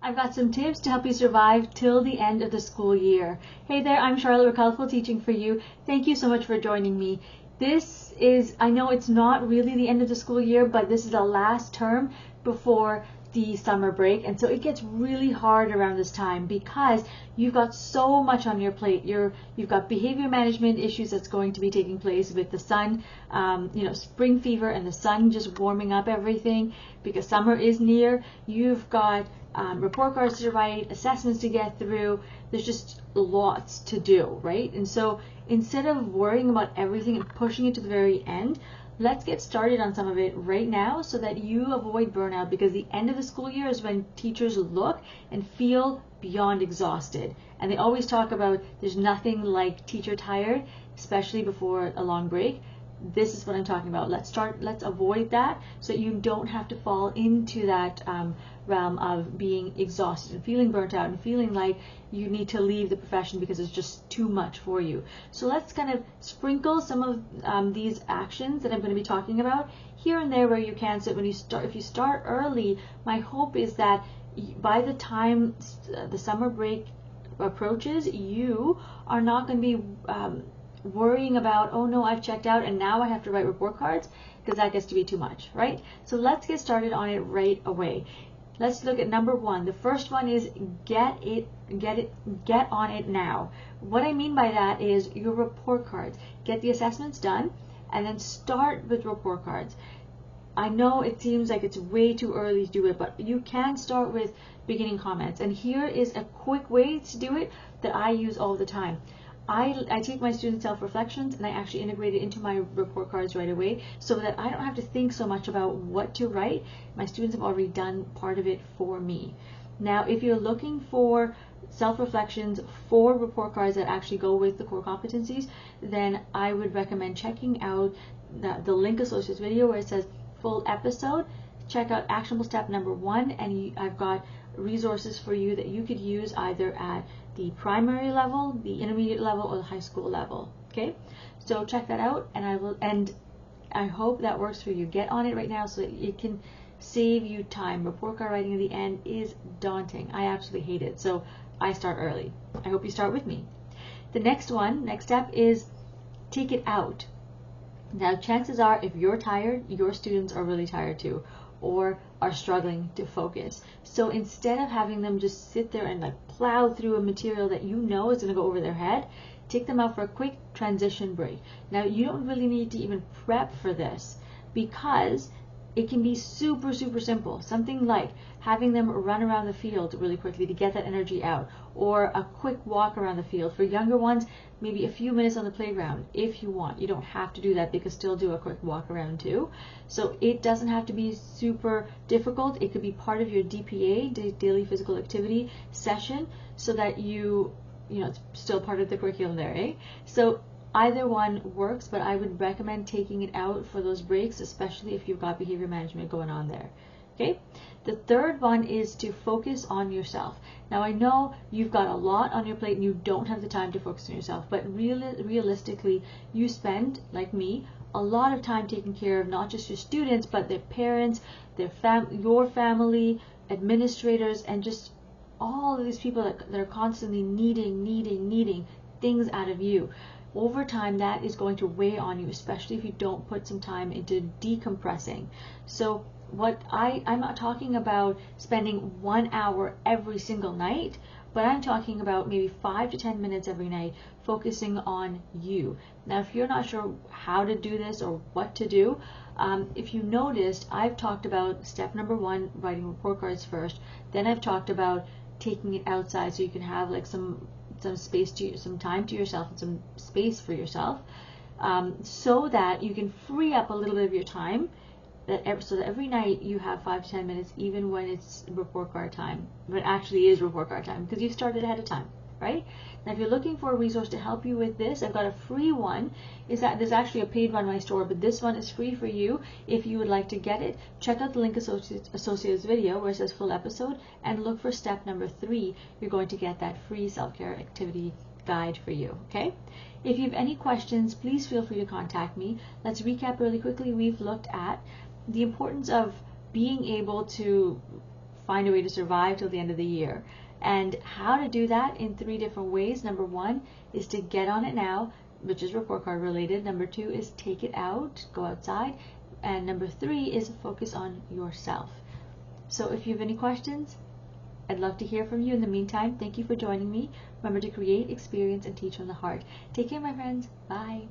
I've got some tips to help you survive till the end of the school year. Hey there, I'm Charlotte Recalful teaching for you. Thank you so much for joining me. This is, I know it's not really the end of the school year, but this is the last term before the summer break, and so it gets really hard around this time because you've got so much on your plate. You've got behavior management issues that's going to be taking place with the sun, spring fever and the sun just warming up everything because summer is near. You've got report cards to write, assessments to get through. There's just lots to do, right? And so instead of worrying about everything and pushing it to the very end, let's get started on some of it right now so that you avoid burnout, because the end of the school year is when teachers look and feel beyond exhausted. And they always talk about there's nothing like teacher tired, especially before a long break. This is what I'm talking about. Let's avoid that so you don't have to fall into that realm of being exhausted and feeling burnt out and feeling like you need to leave the profession because it's just too much for you. So let's kind of sprinkle some of these actions that I'm going to be talking about here and there where you can. So if you start early, my hope is that by the time the summer break approaches, you are not going to be worrying about, oh no, I've checked out and now I have to write report cards, because that gets to be too much, right? So let's get started on it right away. Let's look at number one. The first one is get on it now. What I mean by that is your report cards. Get the assessments done and then start with report cards. I know it seems like it's way too early to do it, but you can start with beginning comments. And here is a quick way to do it that I use all the time. I take my student self-reflections and I actually integrate it into my report cards right away so that I don't have to think so much about what to write. My students have already done part of it for me. Now, if you're looking for self-reflections for report cards that actually go with the core competencies, then I would recommend checking out the link associated video where it says full episode. Check out actionable step number 1, and I've got resources for you that you could use either at the primary level, the intermediate level, or the high school level. Okay, so check that out, and I hope that works for you. Get on it right now so that it can save you time. Report card writing at the end is daunting. I absolutely hate it, so I start early. I hope you start with me. The next step is take it out. Now, chances are, if you're tired, your students are really tired too, or are struggling to focus. So instead of having them just sit there and like plow through a material that you know is going to go over their head, take them out for a quick transition break. Now, you don't really need to even prep for this because it can be super, super simple. Something like having them run around the field really quickly to get that energy out, or a quick walk around the field. For younger ones, maybe a few minutes on the playground if you want. You don't have to do that. They can still do a quick walk around too. So it doesn't have to be super difficult. It could be part of your DPA, daily physical activity session, so that it's still part of the curriculum there, eh? So either one works, but I would recommend taking it out for those breaks, especially if you've got behavior management going on there. Okay? The third one is to focus on yourself. Now, I know you've got a lot on your plate and you don't have the time to focus on yourself, but realistically, you spend, like me, a lot of time taking care of not just your students, but their parents, your family, administrators, and just all of these people that are constantly needing things out of you. Over time, that is going to weigh on you, especially if you don't put some time into decompressing. So I'm not talking about spending 1 hour every single night, but I'm talking about maybe 5 to 10 minutes every night focusing on you. Now, if you're not sure how to do this or what to do, if you noticed, I've talked about step number 1, writing report cards first. Then I've talked about taking it outside so you can have like some space some time to yourself and some space for yourself, so that you can free up a little bit of your time, so that every night you have 5 to 10 minutes, even when it's report card time, but it actually is report card time because you've started ahead of time, right? Now, if you're looking for a resource to help you with this, I've got a free one. There's actually a paid one in my store, but this one is free for you if you would like to get it. Check out the link associated video where it says full episode and look for step number 3. You're going to get that free self-care activity guide for you, okay? If you have any questions, please feel free to contact me. Let's recap really quickly. We've looked at the importance of being able to find a way to survive till the end of the year. And how to do that in 3 different ways. Number 1 is to get on it now, which is report card related. Number 2 is take it out, go outside. And number 3 is focus on yourself. So if you have any questions, I'd love to hear from you. In the meantime, thank you for joining me. Remember to create, experience, and teach from the heart. Take care, my friends. Bye.